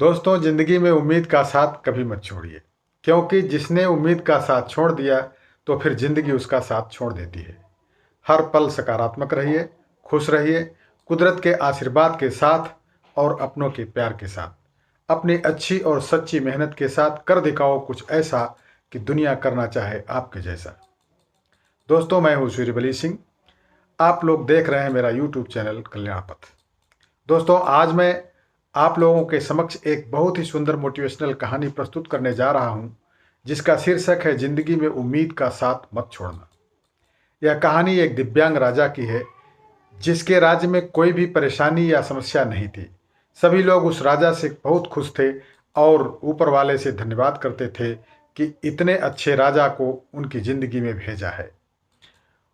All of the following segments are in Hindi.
दोस्तों, ज़िंदगी में उम्मीद का साथ कभी मत छोड़िए, क्योंकि जिसने उम्मीद का साथ छोड़ दिया तो फिर ज़िंदगी उसका साथ छोड़ देती है। हर पल सकारात्मक रहिए, खुश रहिए, कुदरत के आशीर्वाद के साथ और अपनों के प्यार के साथ। अपनी अच्छी और सच्ची मेहनत के साथ कर दिखाओ कुछ ऐसा कि दुनिया करना चाहे आपके जैसा। दोस्तों, मैं हूँ सूर्यबली सिंह। आप लोग देख रहे हैं मेरा यूट्यूब चैनल कल्याण पथ। दोस्तों, आज मैं आप लोगों के समक्ष एक बहुत ही सुंदर मोटिवेशनल कहानी प्रस्तुत करने जा रहा हूं, जिसका शीर्षक है जिंदगी में उम्मीद का साथ मत छोड़ना। यह कहानी एक दिव्यांग राजा की है, जिसके राज्य में कोई भी परेशानी या समस्या नहीं थी। सभी लोग उस राजा से बहुत खुश थे और ऊपर वाले से धन्यवाद करते थे कि इतने अच्छे राजा को उनकी जिंदगी में भेजा है।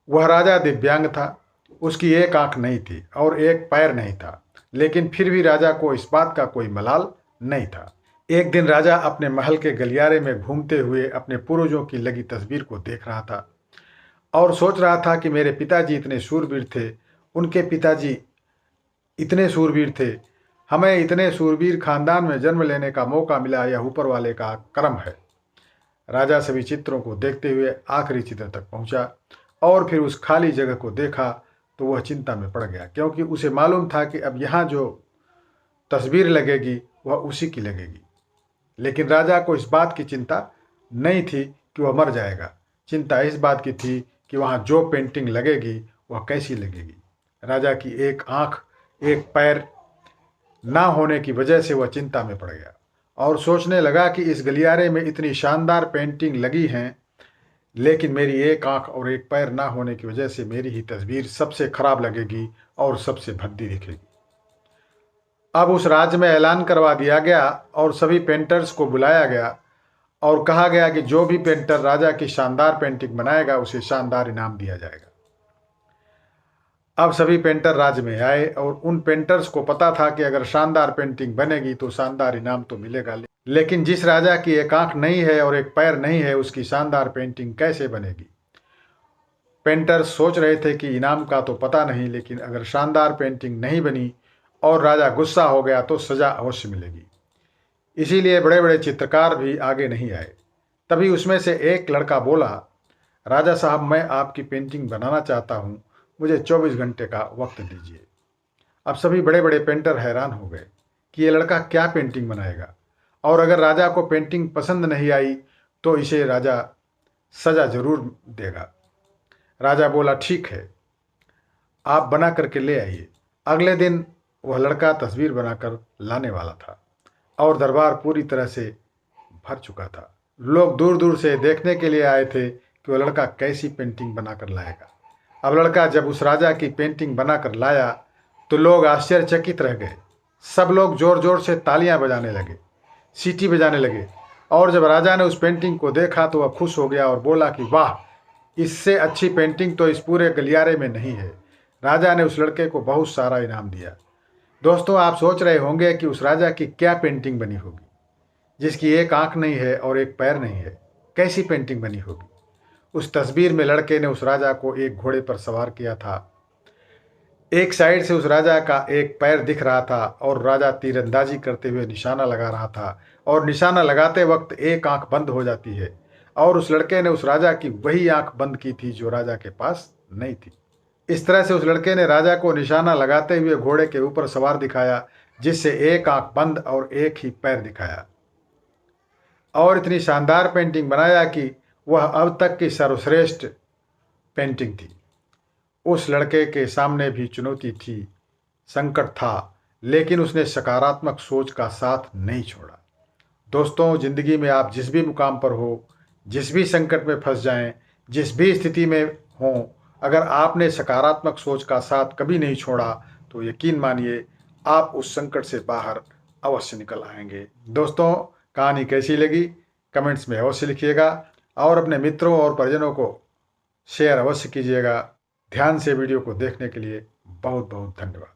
वह राजा दिव्यांग था, उसकी एक आंख नहीं थी और एक पैर नहीं था, लेकिन फिर भी राजा को इस बात का कोई मलाल नहीं था। एक दिन राजा अपने महल के गलियारे में घूमते हुए अपने पूर्वजों की लगी तस्वीर को देख रहा था और सोच रहा था कि मेरे पिताजी इतने शूरवीर थे, उनके पिताजी इतने शूरवीर थे, हमें इतने शूरवीर खानदान में जन्म लेने का मौका मिला, यह ऊपर वाले का करम है। राजा सभी चित्रों को देखते हुए आखिरी चित्र तक पहुंचा और फिर उस खाली जगह को देखा तो वह चिंता में पड़ गया, क्योंकि उसे मालूम था कि अब यहाँ जो तस्वीर लगेगी वह उसी की लगेगी। लेकिन राजा को इस बात की चिंता नहीं थी कि वह मर जाएगा। चिंता इस बात की थी कि वहाँ जो पेंटिंग लगेगी वह कैसी लगेगी। राजा की एक आंख, एक पैर ना होने की वजह से वह चिंता में पड़ गया और सोचने लगा कि इस गलियारे में इतनी शानदार पेंटिंग लगी हैं, लेकिन मेरी एक आंख और एक पैर ना होने की वजह से मेरी ही तस्वीर सबसे खराब लगेगी और सबसे भद्दी दिखेगी। अब उस राज्य में ऐलान करवा दिया गया और सभी पेंटर्स को बुलाया गया और कहा गया कि जो भी पेंटर राजा की शानदार पेंटिंग बनाएगा उसे शानदार इनाम दिया जाएगा। अब सभी पेंटर राज्य में आए और उन पेंटर्स को पता था कि अगर शानदार पेंटिंग बनेगी तो शानदार इनाम तो मिलेगा, लेकिन जिस राजा की एक आंख नहीं है और एक पैर नहीं है उसकी शानदार पेंटिंग कैसे बनेगी। पेंटर्स सोच रहे थे कि इनाम का तो पता नहीं, लेकिन अगर शानदार पेंटिंग नहीं बनी और राजा गुस्सा हो गया तो सजा अवश्य मिलेगी। इसीलिए बड़े बड़े चित्रकार भी आगे नहीं आए। तभी उसमें से एक लड़का बोला, राजा साहब, मैं आपकी पेंटिंग बनाना चाहता हूँ, मुझे 24 घंटे का वक्त दीजिए। अब सभी बड़े बड़े पेंटर हैरान हो गए कि ये लड़का क्या पेंटिंग बनाएगा, और अगर राजा को पेंटिंग पसंद नहीं आई तो इसे राजा सजा जरूर देगा। राजा बोला, ठीक है, आप बना करके ले आइए। अगले दिन वह लड़का तस्वीर बनाकर लाने वाला था और दरबार पूरी तरह से भर चुका था। लोग दूर दूर से देखने के लिए आए थे कि वह लड़का कैसी पेंटिंग बनाकर लाएगा। अब लड़का जब उस राजा की पेंटिंग बनाकर लाया तो लोग आश्चर्यचकित रह गए। सब लोग जोर जोर से तालियां बजाने लगे, सीटी बजाने लगे, और जब राजा ने उस पेंटिंग को देखा तो वह खुश हो गया और बोला कि वाह, इससे अच्छी पेंटिंग तो इस पूरे गलियारे में नहीं है। राजा ने उस लड़के को बहुत सारा इनाम दिया। दोस्तों, आप सोच रहे होंगे कि उस राजा की क्या पेंटिंग बनी होगी, जिसकी एक आंख नहीं है और एक पैर नहीं है। कैसी पेंटिंग बनी होगी। उस तस्वीर में लड़के ने उस राजा को एक घोड़े पर सवार किया था। एक साइड से उस राजा का एक पैर दिख रहा था और राजा तीरंदाजी करते हुए निशाना लगा रहा था, और निशाना लगाते वक्त एक आंख बंद हो जाती है, और उस लड़के ने उस राजा की वही आंख बंद की थी जो राजा के पास नहीं थी। इस तरह से उस लड़के ने राजा को निशाना लगाते हुए घोड़े के ऊपर सवार दिखाया, जिससे एक आंख बंद और एक ही पैर दिखाया, और इतनी शानदार पेंटिंग बनाया कि वह अब तक की सर्वश्रेष्ठ पेंटिंग थी। उस लड़के के सामने भी चुनौती थी, संकट था, लेकिन उसने सकारात्मक सोच का साथ नहीं छोड़ा। दोस्तों, जिंदगी में आप जिस भी मुकाम पर हो, जिस भी संकट में फंस जाएं, जिस भी स्थिति में हों, अगर आपने सकारात्मक सोच का साथ कभी नहीं छोड़ा तो यकीन मानिए आप उस संकट से बाहर अवश्य निकल आएंगे। दोस्तों, कहानी कैसी लगी कमेंट्स में अवश्य लिखिएगा और अपने मित्रों और परिजनों को शेयर अवश्य कीजिएगा। ध्यान से वीडियो को देखने के लिए बहुत बहुत धन्यवाद।